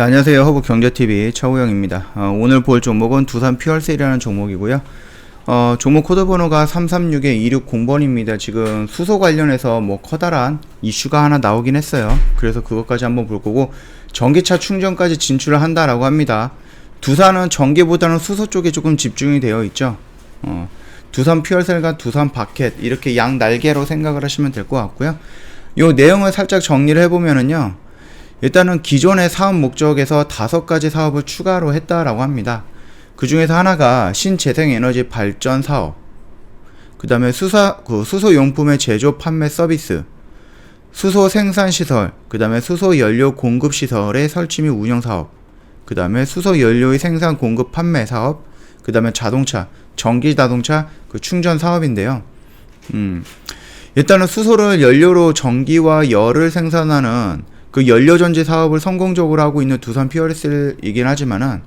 네, 안녕하세요. 허브경제TV 차우영입니다. 오늘 볼 종목은 두산 퓨얼셀이라는 종목이고요. 종목 코드 번호가 336-260번입니다. 지금 수소 관련해서 뭐 커다란 이슈가 하나 나오긴 했어요. 그래서 그것까지 한번 볼 거고, 전기차 충전까지 진출을 한다라고 합니다. 두산은 전기보다는 수소 쪽에 조금 집중이 되어 있죠. 두산 퓨얼셀과 두산 바켓 이렇게 양 날개로 생각을 하시면 될 것 같고요. 요 내용을 살짝 정리를 해보면은요, 일단은 기존의 사업 목적에서 5가지 사업을 추가로 했다라고 합니다. 그 중에서 하나가 신재생에너지 발전 사업, 그 다음에 수소용품의 제조 판매 서비스, 수소 생산시설, 그 다음에 수소연료 공급시설의 설치 및 운영 사업, 그 다음에 수소연료의 생산 공급 판매 사업, 그 다음에 자동차, 전기자동차 충전 사업인데요. 일단은 수소를 연료로 전기와 열을 생산하는 그 연료전지 사업을 성공적으로 하고 있는 두산 퓨얼셀이긴 하지만은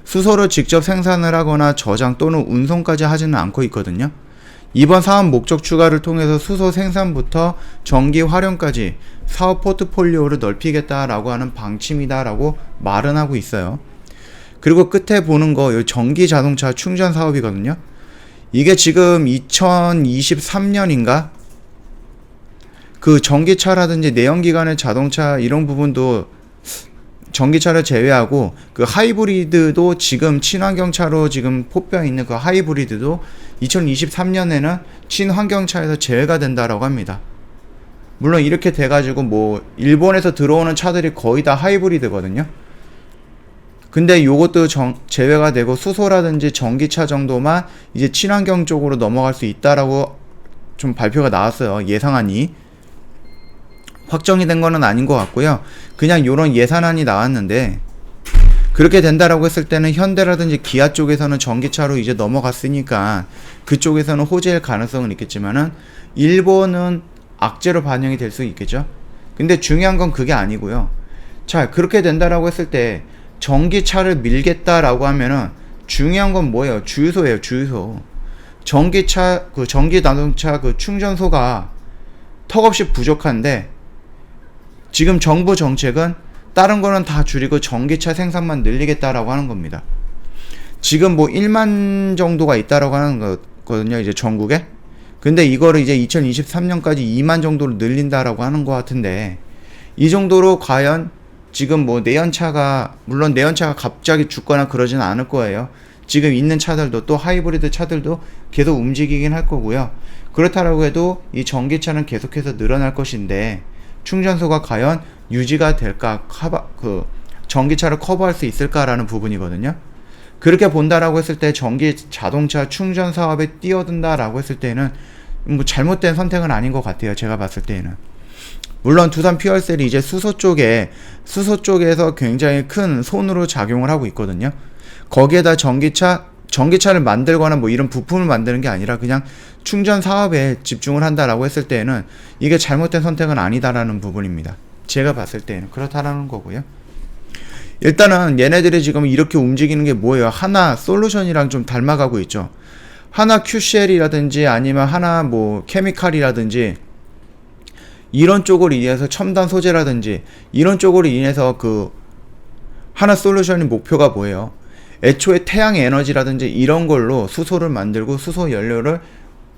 수소를 직접 생산을 하거나 저장 또는 운송까지 하지는 않고 있거든요. 이번 사업 목적 추가를 통해서 수소 생산부터 전기 활용까지 사업 포트폴리오를 넓히겠다라고 하는 방침이다라고 말은 하고 있어요. 그리고 끝에 보는 거 이 전기 자동차 충전 사업이거든요. 이게 지금 2023년인가? 그 전기차라든지 내연기관의 자동차 이런 부분도 전기차를 제외하고 그 하이브리드도 지금 친환경차로 지금 포뼈 있는 그 하이브리드도 2023년에는 친환경차에서 제외가 된다라고 합니다. 물론 이렇게 돼가지고 뭐 일본에서 들어오는 차들이 거의 다 하이브리드거든요. 근데 요것도 제외가 되고 수소라든지 전기차 정도만 이제 친환경 쪽으로 넘어갈 수 있다라고 좀 발표가 나왔어요. 예상안이. 확정이 된 거는 아닌 것 같고요. 그냥 요런 예산안이 나왔는데, 그렇게 된다라고 했을 때는 현대라든지 기아 쪽에서는 전기차로 이제 넘어갔으니까 그쪽에서는 호재일 가능성은 있겠지만은 일본은 악재로 반영이 될 수 있겠죠. 근데 중요한 건 그게 아니고요. 자, 그렇게 된다라고 했을 때 전기차를 밀겠다라고 하면은 중요한 건 뭐예요? 주유소예요, 주유소. 전기차, 전기 자동차 충전소가 턱없이 부족한데, 지금 정부 정책은 다른 거는 다 줄이고 전기차 생산만 늘리겠다라고 하는 겁니다. 지금 뭐 1만 정도가 있다라고 하는 거거든요, 이제 전국에. 근데 이거를 이제 2023년까지 2만 정도로 늘린다라고 하는 것 같은데, 이 정도로 과연 지금 뭐 물론 내연차가 갑자기 죽거나 그러지는 않을 거예요. 지금 있는 차들도 또 하이브리드 차들도 계속 움직이긴 할 거고요. 그렇다라고 해도 이 전기차는 계속해서 늘어날 것인데, 충전소가 과연 유지가 될까, 전기차를 커버할 수 있을까라는 부분이거든요. 그렇게 본다라고 했을 때 전기 자동차 충전 사업에 뛰어든다라고 했을 때는 뭐 잘못된 선택은 아닌 것 같아요. 제가 봤을 때는. 물론 두산 퓨얼셀이 이제 수소 쪽에서 굉장히 큰 손으로 작용을 하고 있거든요. 거기에다 전기차를 만들거나 뭐 이런 부품을 만드는 게 아니라 그냥 충전 사업에 집중을 한다라고 했을 때는 이게 잘못된 선택은 아니다라는 부분입니다. 제가 봤을 때는 그렇다라는 거고요. 일단은 얘네들이 지금 이렇게 움직이는 게 뭐예요? 하나 솔루션이랑 좀 닮아가고 있죠. 하나 QCL이라든지 아니면 하나 뭐 케미칼이라든지 이런 쪽으로 인해서 첨단 소재라든지 이런 쪽으로 인해서 하나 솔루션의 목표가 뭐예요? 애초에 태양 에너지라든지 이런 걸로 수소를 만들고 수소 연료를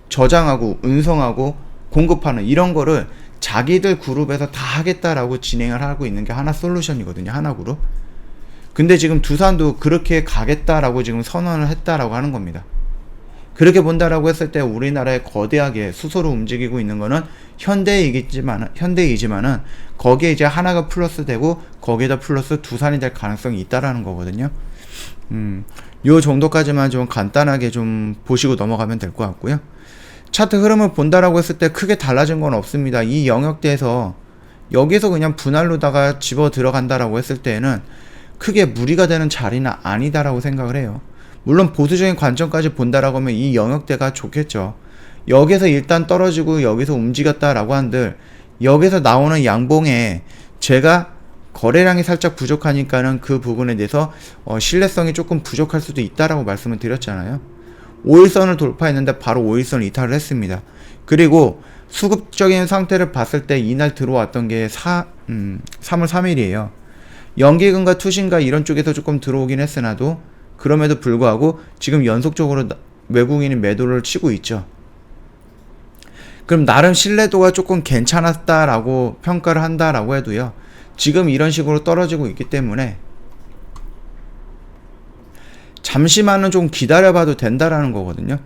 저장하고 운송하고 공급하는 이런 거를 자기들 그룹에서 다 하겠다라고 진행을 하고 있는 게 하나 솔루션이거든요. 하나 그룹. 근데 지금 두산도 그렇게 가겠다라고 지금 선언을 했다라고 하는 겁니다. 그렇게 본다라고 했을 때 우리나라에 거대하게 수소로 움직이고 있는 거는 현대이지만은 거기에 이제 하나가 플러스 되고 거기에다 플러스 두산이 될 가능성이 있다라는 거거든요. 요 정도까지만 좀 간단하게 좀 보시고 넘어가면 될 것 같고요. 차트 흐름을 본다라고 했을 때 크게 달라진 건 없습니다. 이 영역대에서 여기서 그냥 분할로다가 집어 들어간다라고 했을 때는 크게 무리가 되는 자리는 아니다라고 생각을 해요. 물론 보수적인 관점까지 본다라고 하면 이 영역대가 좋겠죠. 여기서 일단 떨어지고 여기서 움직였다라고 한들 여기서 나오는 양봉에 제가 거래량이 살짝 부족하니까는 그 부분에 대해서 신뢰성이 조금 부족할 수도 있다라고 말씀을 드렸잖아요. 5일선을 돌파했는데 바로 5일선을 이탈을 했습니다. 그리고 수급적인 상태를 봤을 때 이날 들어왔던 게 3월 3일이에요. 연기금과 투신가 이런 쪽에서 조금 들어오긴 했으나도 그럼에도 불구하고 지금 연속적으로 외국인이 매도를 치고 있죠. 그럼 나름 신뢰도가 조금 괜찮았다라고 평가를 한다라고 해도요. 지금 이런 식으로 떨어지고 있기 때문에 잠시만은 좀 기다려봐도 된다라는 거거든요.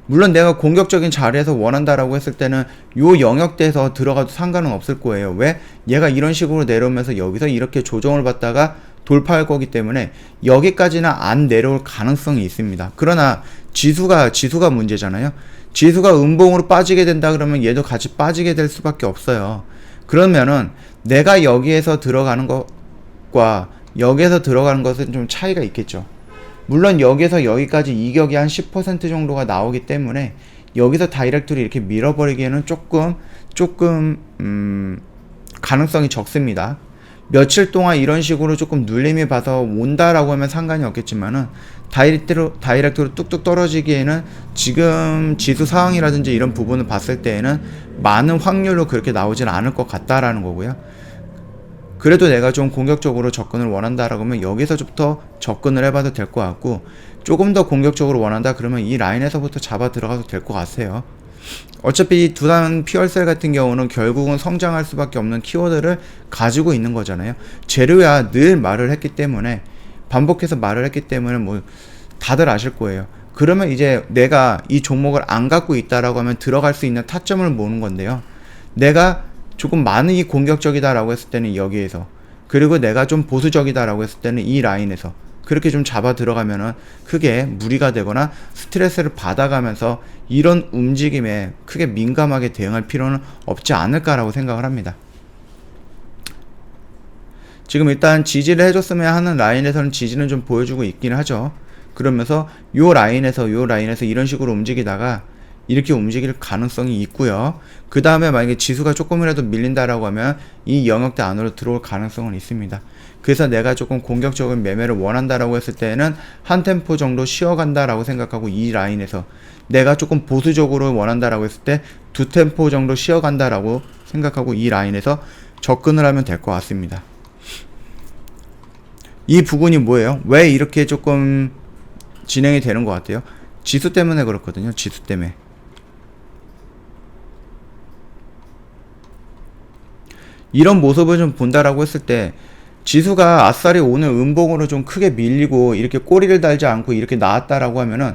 물론 내가 공격적인 자리에서 원한다라고 했을 때는 요 영역대에서 들어가도 상관은 없을 거예요. 왜? 얘가 이런 식으로 내려오면서 여기서 이렇게 조정을 받다가 돌파할 거기 때문에 여기까지는 안 내려올 가능성이 있습니다. 그러나 지수가 문제잖아요. 지수가 음봉으로 빠지게 된다 그러면 얘도 같이 빠지게 될 수밖에 없어요. 그러면은 내가 여기에서 들어가는 것과 여기에서 들어가는 것은 좀 차이가 있겠죠. 물론 여기에서 여기까지 이격이 한 10% 정도가 나오기 때문에 여기서 다이렉트로 이렇게 밀어버리기에는 조금 가능성이 적습니다. 며칠 동안 이런 식으로 조금 눌림이 봐서 온다라고 하면 상관이 없겠지만은 다이렉트로 뚝뚝 떨어지기에는 지금 지수 상황이라든지 이런 부분을 봤을 때에는 많은 확률로 그렇게 나오진 않을 것 같다라는 거고요. 그래도 내가 좀 공격적으로 접근을 원한다라고 하면 여기서부터 접근을 해봐도 될 것 같고, 조금 더 공격적으로 원한다 그러면 이 라인에서부터 잡아 들어가도 될 것 같아요. 어차피 이 두단 피얼셀 같은 경우는 결국은 성장할 수밖에 없는 키워드를 가지고 있는 거잖아요. 재료야 늘 말을 했기 때문에, 반복해서 말을 했기 때문에 뭐 다들 아실 거예요. 그러면 이제 내가 이 종목을 안 갖고 있다라고 하면 들어갈 수 있는 타점을 모는 건데요. 내가 조금 많이 공격적이다라고 했을 때는 여기에서, 그리고 내가 좀 보수적이다라고 했을 때는 이 라인에서 그렇게 좀 잡아 들어가면은 크게 무리가 되거나 스트레스를 받아가면서 이런 움직임에 크게 민감하게 대응할 필요는 없지 않을까라고 생각을 합니다. 지금 일단 지지를 해줬으면 하는 라인에서는 지지는 좀 보여주고 있긴 하죠. 그러면서 요 라인에서 이런 식으로 움직이다가 이렇게 움직일 가능성이 있고요. 그 다음에 만약에 지수가 조금이라도 밀린다라고 하면 이 영역대 안으로 들어올 가능성은 있습니다. 그래서 내가 조금 공격적인 매매를 원한다라고 했을 때는 한 템포 정도 쉬어간다라고 생각하고, 이 라인에서 내가 조금 보수적으로 원한다라고 했을 때 두 템포 정도 쉬어간다라고 생각하고 이 라인에서 접근을 하면 될 것 같습니다. 이 부분이 뭐예요? 왜 이렇게 조금 진행이 되는 것 같아요? 지수 때문에 그렇거든요. 지수 때문에. 이런 모습을 좀 본다라고 했을 때 지수가 아싸리 오늘 음봉으로 좀 크게 밀리고 이렇게 꼬리를 달지 않고 이렇게 나왔다라고 하면은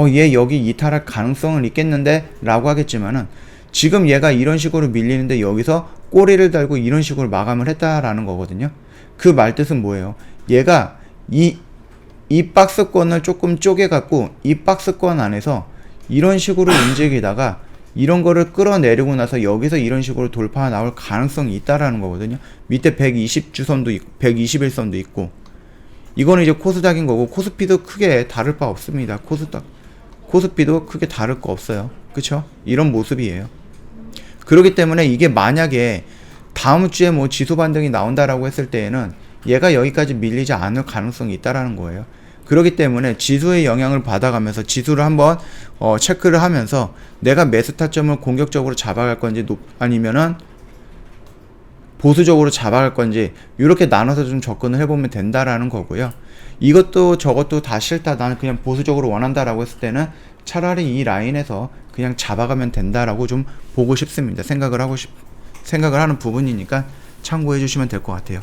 얘 여기 이탈할 가능성은 있겠는데 라고 하겠지만은, 지금 얘가 이런 식으로 밀리는데 여기서 꼬리를 달고 이런 식으로 마감을 했다라는 거거든요. 그 말뜻은 뭐예요? 얘가 이 박스권을 조금 쪼개갖고 이 박스권 안에서 이런 식으로 움직이다가 이런 거를 끌어내리고 나서 여기서 이런 식으로 돌파가 나올 가능성이 있다라는 거거든요. 밑에 120주선도 있고 121선도 있고, 이거는 이제 코스닥인 거고, 코스피도 크게 다를 바 없습니다. 코스피도 크게 다를 거 없어요. 그쵸? 이런 모습이에요. 그렇기 때문에 이게 만약에 다음 주에 뭐 지수 반등이 나온다라고 했을 때에는 얘가 여기까지 밀리지 않을 가능성이 있다라는 거예요. 그렇기 때문에 지수의 영향을 받아가면서 지수를 한번 체크를 하면서 내가 매수 타점을 공격적으로 잡아갈 건지 아니면은 보수적으로 잡아갈 건지 이렇게 나눠서 좀 접근을 해보면 된다라는 거고요. 이것도 저것도 다 싫다, 나는 그냥 보수적으로 원한다라고 했을 때는 차라리 이 라인에서 그냥 잡아가면 된다라고 좀 보고 싶습니다. 생각을 하는 부분이니까 참고해 주시면 될 것 같아요.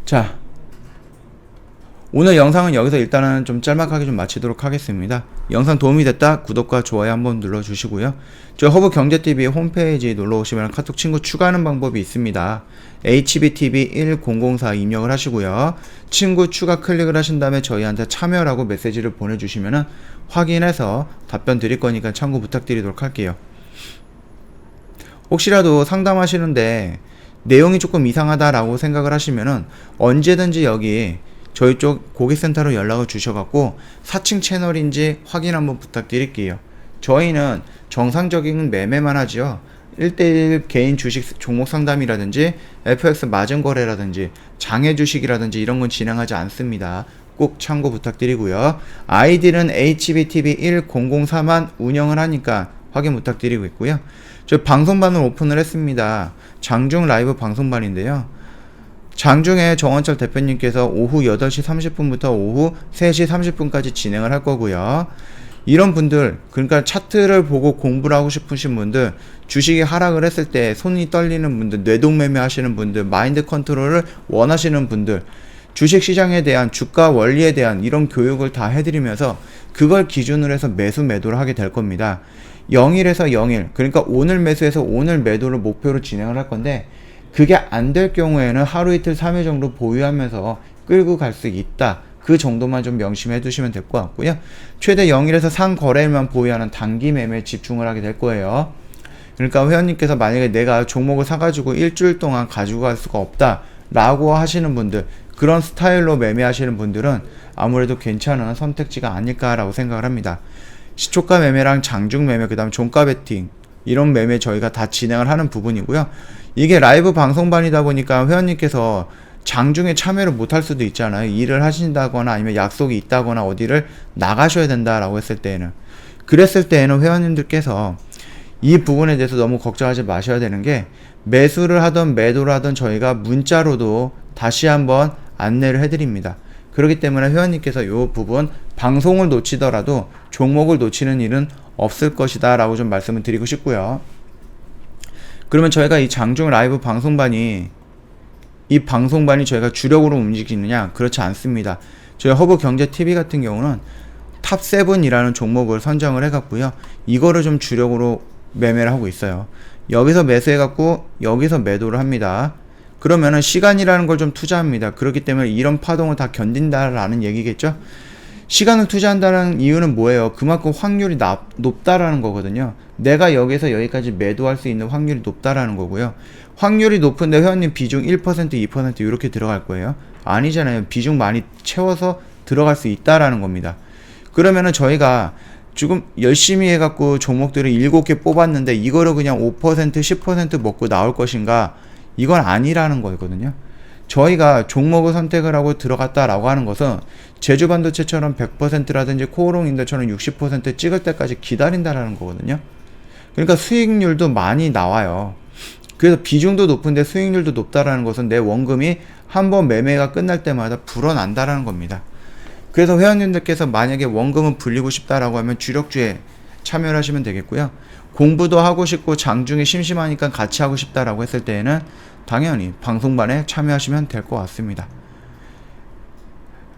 자, 오늘 영상은 여기서 일단은 좀 짤막하게 좀 마치도록 하겠습니다. 영상 도움이 됐다 구독과 좋아요 한번 눌러주시고요. 저희 허브경제TV 홈페이지 놀러오시면 카톡 친구 추가하는 방법이 있습니다. hbtv1004 입력을 하시고요. 친구 추가 클릭을 하신 다음에 저희한테 참여라고 메시지를 보내주시면 확인해서 답변 드릴 거니까 참고 부탁드리도록 할게요. 혹시라도 상담하시는데 내용이 조금 이상하다라고 생각을 하시면은 언제든지 여기 저희 쪽 고객센터로 연락을 주셔갖고 4층 채널인지 확인 한번 부탁드릴게요. 저희는 정상적인 매매만 하죠. 1대1 개인 주식 종목 상담이라든지 FX 마진 거래라든지 장외 주식이라든지 이런 건 진행하지 않습니다. 꼭 참고 부탁드리고요. 아이디는 hbtv1004만 운영을 하니까 확인 부탁드리고 있고요. 저희 방송반을 오픈을 했습니다. 장중 라이브 방송반인데요. 장중에 정원철 대표님께서 오후 8시 30분부터 오후 3시 30분까지 진행을 할 거고요. 이런 분들, 그러니까 차트를 보고 공부를 하고 싶으신 분들, 주식이 하락을 했을 때 손이 떨리는 분들, 뇌동매매 하시는 분들, 마인드 컨트롤을 원하시는 분들, 주식 시장에 대한 주가 원리에 대한 이런 교육을 다 해드리면서 그걸 기준으로 해서 매수 매도를 하게 될 겁니다. 0일에서 0일, 그러니까 오늘 매수해서 오늘 매도를 목표로 진행을 할 건데, 그게 안 될 경우에는 하루 이틀 3일 정도 보유하면서 끌고 갈 수 있다. 그 정도만 좀 명심해 두시면 될 것 같고요. 최대 0일에서 상거래일만 보유하는 단기 매매에 집중을 하게 될 거예요. 그러니까 회원님께서 만약에 내가 종목을 사가지고 일주일 동안 가지고 갈 수가 없다 라고 하시는 분들, 그런 스타일로 매매하시는 분들은 아무래도 괜찮은 선택지가 아닐까라고 생각을 합니다. 시초가 매매랑 장중 매매, 그 다음 종가 베팅, 이런 매매 저희가 다 진행을 하는 부분이고요. 이게 라이브 방송반이다 보니까 회원님께서 장중에 참여를 못할 수도 있잖아요. 일을 하신다거나 아니면 약속이 있다거나 어디를 나가셔야 된다라고 했을 때에는, 그랬을 때에는 회원님들께서 이 부분에 대해서 너무 걱정하지 마셔야 되는 게, 매수를 하던 매도를 하던 저희가 문자로도 다시 한번 안내를 해드립니다. 그렇기 때문에 회원님께서 이 부분 방송을 놓치더라도 종목을 놓치는 일은 없을 것이다 라고 좀 말씀을 드리고 싶고요. 그러면 저희가 이 장중 라이브 방송반이, 이 방송반이 저희가 주력으로 움직이느냐? 그렇지 않습니다. 저희 허브경제TV 같은 경우는 탑7이라는 종목을 선정을 해갖고요. 이거를 좀 주력으로 매매를 하고 있어요. 여기서 매수해갖고 여기서 매도를 합니다. 그러면은 시간이라는 걸 좀 투자합니다. 그렇기 때문에 이런 파동을 다 견딘다라는 얘기겠죠? 시간을 투자한다는 이유는 뭐예요? 그만큼 확률이 높다라는 거거든요. 내가 여기서 여기까지 매도할 수 있는 확률이 높다라는 거고요. 확률이 높은데 회원님 비중 1%, 2% 이렇게 들어갈 거예요? 아니잖아요. 비중 많이 채워서 들어갈 수 있다라는 겁니다. 그러면은 저희가 지금 열심히 해갖고 종목들을 7개 뽑았는데 이거를 그냥 5%, 10% 먹고 나올 것인가? 이건 아니라는 거거든요. 저희가 종목을 선택을 하고 들어갔다라고 하는 것은 제주반도체처럼 100%라든지 코오롱인더처럼 60% 찍을 때까지 기다린다라는 거거든요. 그러니까 수익률도 많이 나와요. 그래서 비중도 높은데 수익률도 높다라는 것은 내 원금이 한번 매매가 끝날 때마다 불어난다라는 겁니다. 그래서 회원님들께서 만약에 원금을 불리고 싶다라고 하면 주력주에 참여를 하시면 되겠고요. 공부도 하고 싶고 장중에 심심하니까 같이 하고 싶다라고 했을 때에는 당연히 방송반에 참여하시면 될 것 같습니다.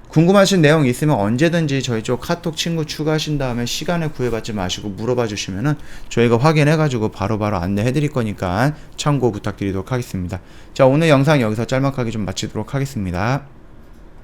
궁금하신 내용 있으면 언제든지 저희 쪽 카톡 친구 추가하신 다음에 시간을 구애받지 마시고 물어봐 주시면은 저희가 확인해 가지고 바로바로 안내해 드릴 거니까 참고 부탁드리도록 하겠습니다. 자, 오늘 영상 여기서 짤막하게 좀 마치도록 하겠습니다.